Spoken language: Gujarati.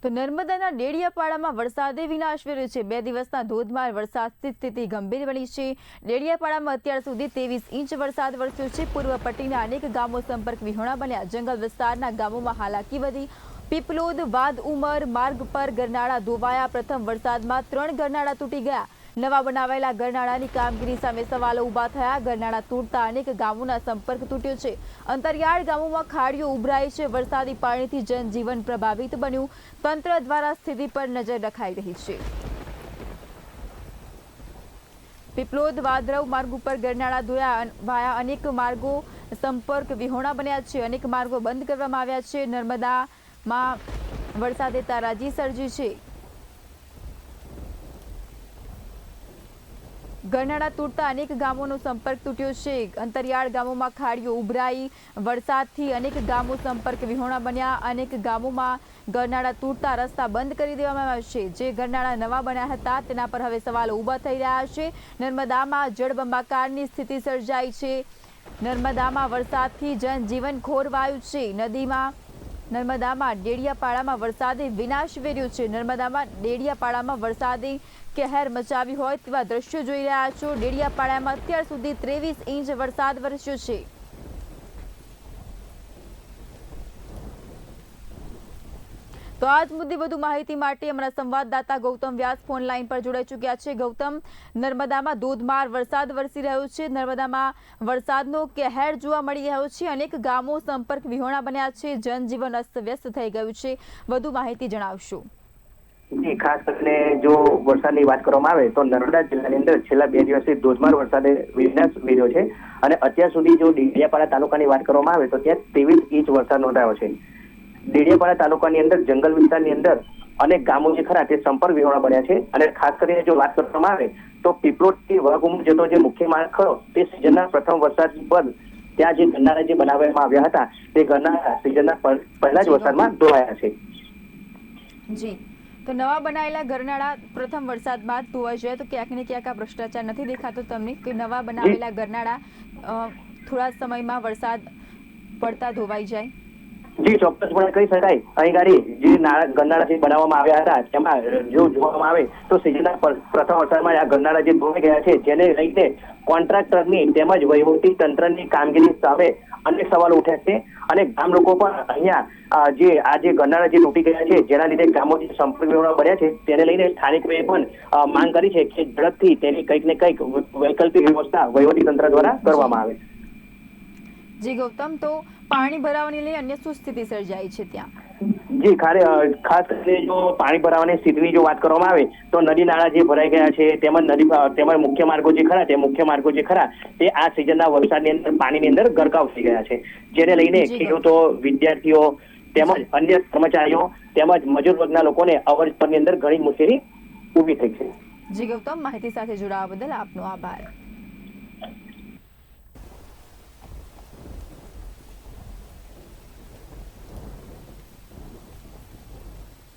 તો નર્મદાના ડેડિયાપાડામાં વરસાદે વિનાશ વેર્યો છે। 2 દિવસના ધોધમાર વરસાદથી સ્થિતિ ગંભીર બની છે। ડેડિયાપાડામાં અત્યાર સુધી 23 ઇંચ વરસાદ વરસ્યો છે। પૂર્વ પટ્ટીના અનેક ગામો સંપર્ક વિહોણા બન્યા। જંગલ વિસ્તારના ગામોમાં હાલાકી વધી। પીપલોદ વાદ ઉમર માર્ગ પર ગરનાળા ધોવાયા। પ્રથમ વરસાદમાં 3 ગરનાળા તૂટી ગયા। નવા બનાવેલા ગરનાળાની કામગીરી સામે સવાલો ઊભા થયા। ગરનાળા તૂટતા અનેક ગામોના સંપર્ક તૂટ્યો છે। અંતરિયાળ ગામોમાં ખાડીઓ ઉભરાઈ છે। વરસાદી પાણીથી જનજીવન પ્રભાવિત બન્યું। તંત્ર દ્વારા સ્થિતિ પર નજર રખાઈ રહી છે। પીપલોદ વાદરવ માર્ગ ઉપર ગરનાળા ધોવાયા। અનેક માર્ગો સંપર્ક વિહોણા બન્યા છે। અનેક માર્ગો બંધ કરવામાં આવ્યા છે। નર્મદામાં વરસાદે તારાજી સર્જી છે। ગરનાળા તૂટતા અનેક ગામોનો સંપર્ક તૂટ્યો છે। અંતરિયાળ ગામોમાં ખાડીઓ ઉભરાઈ। વરસાદથી અનેક ગામો સંપર્ક વિહોણા બન્યા। અનેક ગામોમાં ગરનાળા તૂટતા રસ્તા બંધ કરી દેવામાં આવ્યા છે। જે ગરનાળા નવા બન્યા હતા તેના પર હવે સવાલો ઊભા થઈ રહ્યા છે। નર્મદામાં જળબંબાકારની સ્થિતિ સર્જાઈ છે। નર્મદામાં વરસાદથી જનજીવન ખોરવાયું છે। નર્મદામાં ડેડિયાપાડામાં વરસાદે વિનાશ વેર્યો છે। નર્મદામાં ડેડિયાપાડામાં વરસાદે કહેર મચાવી હોય તેવા દ્રશ્યો જોઈ રહ્યા છો। ડેડિયાપાડામાં અત્યાર સુધી 23 ઇંચ વરસાદ વરસ્યો છે। તો આ જ મુદ્દે વધુ માહિતી માટે અમારા સંવાદદાતા ગૌતમ વ્યાસ ફોન લાઈન પર જોડાઈ ચૂક્યા છે। ગૌતમ, નર્મદામાં ધોધમાર વરસાદ વરસી રહ્યો છે। નર્મદામાં વરસાદનો કહેર જોવા મળી રહ્યો છે। અનેક ગામો સંપર્ક વિહોણા બન્યા છે। જનજીવન અસ્તવ્યસ્ત થઈ ગયું છે। વધુ માહિતી જણાવશો। જી, ખાસ કરીને જો વરસાદની વાત કરવામાં આવે તો નર્મદા જિલ્લાની અંદર છેલ્લા 2 દિવસથી ધોધમાર વરસાદે વિનાશ વેર્યો છે। અને અત્યાર સુધી જો ડેડિયાપાડા તાલુકાની વાત કરવામાં આવે તો ત્યાં 23 ઇંચ વરસાદ નોંધાયો છે। ડેડિયાપાડા તાલુકાની અંદર જંગલ વિસ્તારની અંદર અનેક ગામો જે ખરા તે સંપર્ક વિહોણા બન્યા છે। અને ખાસ કરીને જો વાત કરવામાં આવે તો પીપલોદથી વાઘુમર જતો જે મુખ્ય માર્ગ ખરો તે સિઝનના પ્રથમ વરસાદ પર ત્યાં જે ગરનાળા જે બનાવવામાં આવ્યા હતા તે ગરનાળા સિઝનના પહેલા જ વરસાદમાં ધોવાયા છે। જી, તો નવા બનાવેલા ગરનાળા પ્રથમ વરસાદ બાદ ધોવાઈ જાય તો ક્યાંક ને ક્યાંક આ ભ્રષ્ટાચાર નથી દેખાતો તમને કે નવા બનાવેલા ગરનાળા થોડા સમયમાં વરસાદ પડતા ધોવાઈ જાય? જી, ચોક્કસપણે કહી શકાય। અહીં ગાડી જે ગરનાળા જે બનાવવામાં આવ્યા હતા તેમાં જો જોવામાં આવે તો સિઝનના પ્રથમ વરસાદમાં આ ગરનાળા જે ધોવાઈ ગયા છે જેને લઈને કોન્ટ્રાક્ટરની તેમજ વહીવટી તંત્રની કામગીરી સામે અનેક સવાલો ઉઠ્યા છે। અને ગામ લોકો પણ અહીંયા જે ગરનાળા જે તૂટી ગયા છે જેના લીધે ગામો જે સંપર્ક વિહોણા બન્યા છે તેને લઈને સ્થાનિકોએ પણ માંગ કરી છે કે ઝડપથી તેની કંઈક ને કંઈક વૈકલ્પિક વ્યવસ્થા વહીવટી તંત્ર દ્વારા કરવામાં આવે। જી ગૌતમ, તો પાણી ભરાવાની લઈ અન્ય શું સ્થિતિ સર્જાઈ છે ત્યાં? જી, ખાસ કરીને જો પાણી ભરાવાની સ્થિતિની જો વાત કરવામાં આવે તો નદી નાળા જે ભરાઈ ગયા છે તેમજ મુખ્ય માર્ગો જે ખરા તે આ સિઝનના વરસાદની અંદર પાણીની અંદર ગરકાવ થઈ ગયા છે। જેને લઈને ખેડૂતો, વિદ્યાર્થીઓ તેમજ અન્ય કર્મચારીઓ તેમજ મજૂર વર્ગના લોકોને અવર જવરની અંદર ઘણી મુશ્કેલી ઊભી થઈ છે। જી ગૌતમ, માહિતી સાથે જોડાવા બદલ આપનો આભાર।